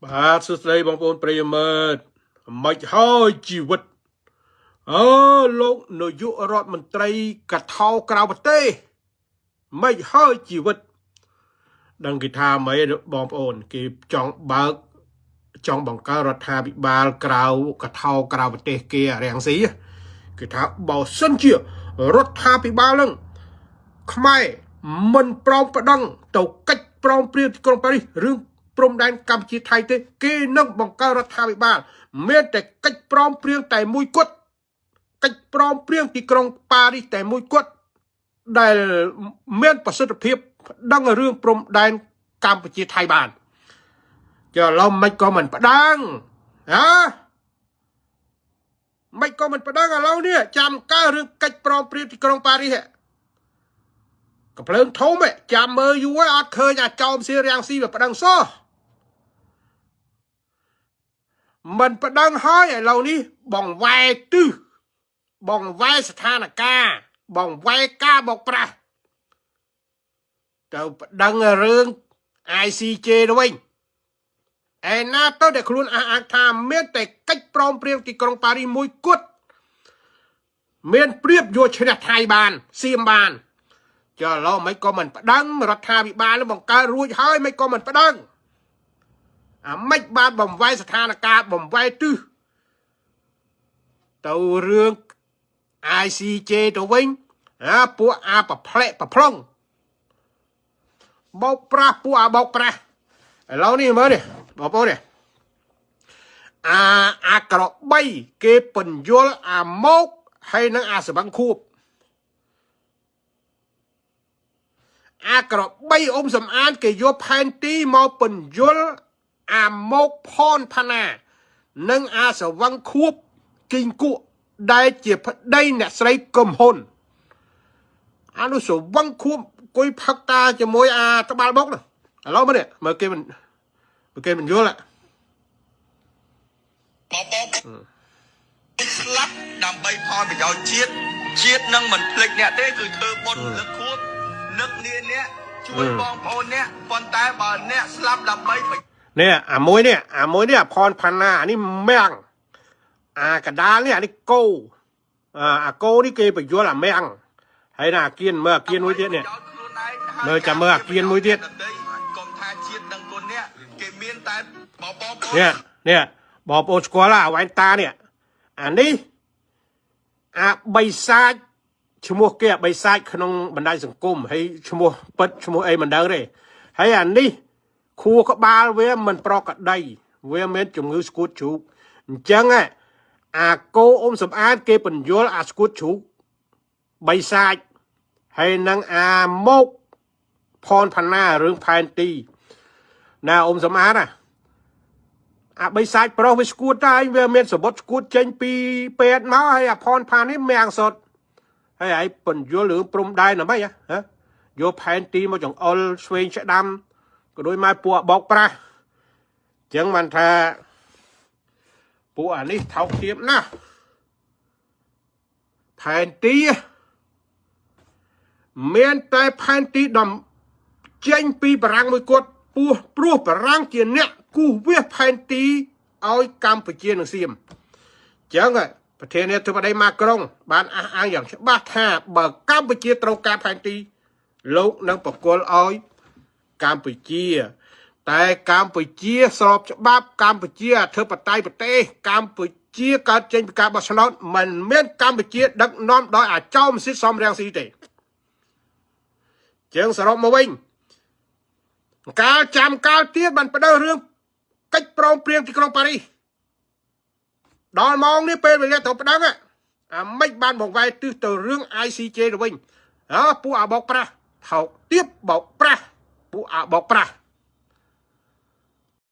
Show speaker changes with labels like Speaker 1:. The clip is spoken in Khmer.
Speaker 1: បាទសួស្តីបងប្អូនប្រិយមិត្តមិនហើយជីវិតលោកនាយករដ្ឋមន្ត្រីកថោក្រៅប្រទេសមិនហើយជីវិតដឹងគេថាម៉េចបងប្អូនគេចង់បង្កើតរដ្ឋាភិបាលក្រៅកថោក្រៅប្រទេសគេរាំងស៊ីគេថាបើសិនជារដ្ឋាភិបាលនឹងខ្មែរមិនព្រមប្តឹងទៅកិច្ចព្រមព្រៀងទីក្រុងប៉ារីសរឿងព្រំដែនកម្ពុជាថៃទេគេនឹងបង្កើតរដ្ឋាភិបាលមានតែកិច្ចព្រមព្រៀងតែមួយគត់កិច្ចព្រមព្រៀងទីក្រុងប៉ារីសតែមួយគត់ដែលមានប្រសិទ្ធភាពប្តឹងរឿងព្រំដែនកម្ពុជាថៃបានចុះឡំមិនក៏មិនប្តឹងមិនក៏មិនប្តឹងឥឡូវនេះចាំកើរឿងកិច្ចព្រមព្រៀងទីក្រុងប៉ារីសកំភ្លើងធំចាំមើលយូរហើយអត់ឃើញអាចោមសៀរាំងស៊ីវាប្តឹងសោះមិនប្តឹងហើយឥឡូវនេះបងវ៉ែទិសបងវ៉ែស្ថានភាពបងវ៉ែការបោកប្រាស់ទៅប្តឹងរឿង ICJ ទៅវិញឯណាទៅដែលខ្លួនអះអាងថាមានតែកិច្ចព្រមព្រៀងទីក្រុងប៉ារីសមួយគត់មានព្រៀបយកឈ្នះថៃបានសៀមបានចុះឡូវមិនក៏មិនប្តឹងរដ្ឋាភិបាលបង្កើតរួចហើយមិនក៏មិនប្តឹងអាមិនបានបំវែស្ថានភាពបំវែទិសទៅរឿង ICJ ទៅវិញពួកអាប្រផ្លែកប្រផ្លុងបោកប្រាស់ពួកអាបោកប្រាស់ឥឡូវនេះមើលនេះបងប្អូននេះអាក្របីគេពន្យល់អាមកហើយនឹងអាសវឹងខួបអាក្របីអ៊ុំសំអានគេយកផែនទីមកពន្យល់អាមកផនផាណានិងអាសវឹងខួបគីងគក់ដែលជាប្តីអ្នកស្រីកឹមហ៊ុនអានោះសវឹងខួបអង្គុយផឹកតាជាមួយអាត្បាល់បុកឥឡូវមើលនេះមើលគេមិនយល់
Speaker 2: ស្លាប់ដើម្បីផលប្រយោជន៍ជាតិនឹងមិនភ្លេចអ្នកទេគឺធ្វើបុណ្យលើកខួបនឹកនាអ្នកជួយបងប្អូនអ្នកប៉ុន្តែបើអ្នកស្លាប់ដើម្បី
Speaker 1: នេះអាមួយនេះអាផនផាណាអានេះមាំងអាកដាលនេះអានេះគោអាគោនេះគេបញ្យល់អាមាំងហើយណាអាគៀនមើលអាគៀនមួយទៀតនេះមើលចាំមើលអាគៀនមួយទៀត
Speaker 2: កុំថាជាតិនឹងគុណអ្នកគេមានតែបងប្អូន
Speaker 1: នេះបងប្អូនស្គាល់អាវ៉ែនតានេះអានេះអាបិសាចឈ្មោះគេអាបិសាចក្នុងបណ្ដាញសង្គមហើយឈ្មោះពិតឈ្មោះអីមិនដឹងទេហើយអានេះខួរក្បាលវាមិនប្រក្រតីវាមានជំងឺស្គួតជ្រូកអញ្ចឹងអាគោអ៊ុំសំអាតគេបញ្យល់អាស្គួតជ្រូកបិសាចហើយនឹងអាមកផនផាណារឿងផែនទីណាអ៊ុំសំអាតអាបិសាចប្រុសវាស្គួតតែវាមានសបុតស្គួតចេញពីពេទ្យមកហើយអាផនផានេះមាំងសុតហើយឯងបញ្យល់រឿងព្រំដែនអ្ហ្មងយកផែនទីមកចង្អុលឆ្វេងឆ្ដាំក៏ដូចមកពួកបោកប្រាស់អញ្ចឹងបានថាពួកអានេះថោកទាបណាស់ផែនទីមានតែផែនទីដំចេញពីបារាំងមួយគត់ព្រោះបារាំងជាអ្នកគូសវាសផែនទីឲ្យកម្ពុជានិងសៀមអញ្ចឹងប្រធានាធិបតីម៉ាក្រុងបានអះអាងយ៉ាងច្បាស់ថាបើកម្ពុជាត្រូវការផែនទីលោកនឹងប្រគល់ឲ្យកម្ពុជាតែកម្ពុជាស្របច្បាប់កម្ពុជាអធិបតេយ្យប្រទេសកម្ពុជាកើតចេញពីការបោះឆ្នោតមិនមានកម្ពុជាដឹកនាំដោយអាចោមសិទ្ធិសំរងស៊ីទេជាងសរុបមកវិញកាលទៀតបានបដិរឿងកិច្ចព្រមព្រៀងទីក្រុងប៉ារីសដល់ម៉ោងនេះពេលវេលាត្រូវប្តឹងអាមិនបានបង្វែរទិសទៅរឿង ICJ ទៅវិញពួកអាបោកប្រាស់ថោកទាបបោកប្រាស់ពួកអាបោកប្រាស់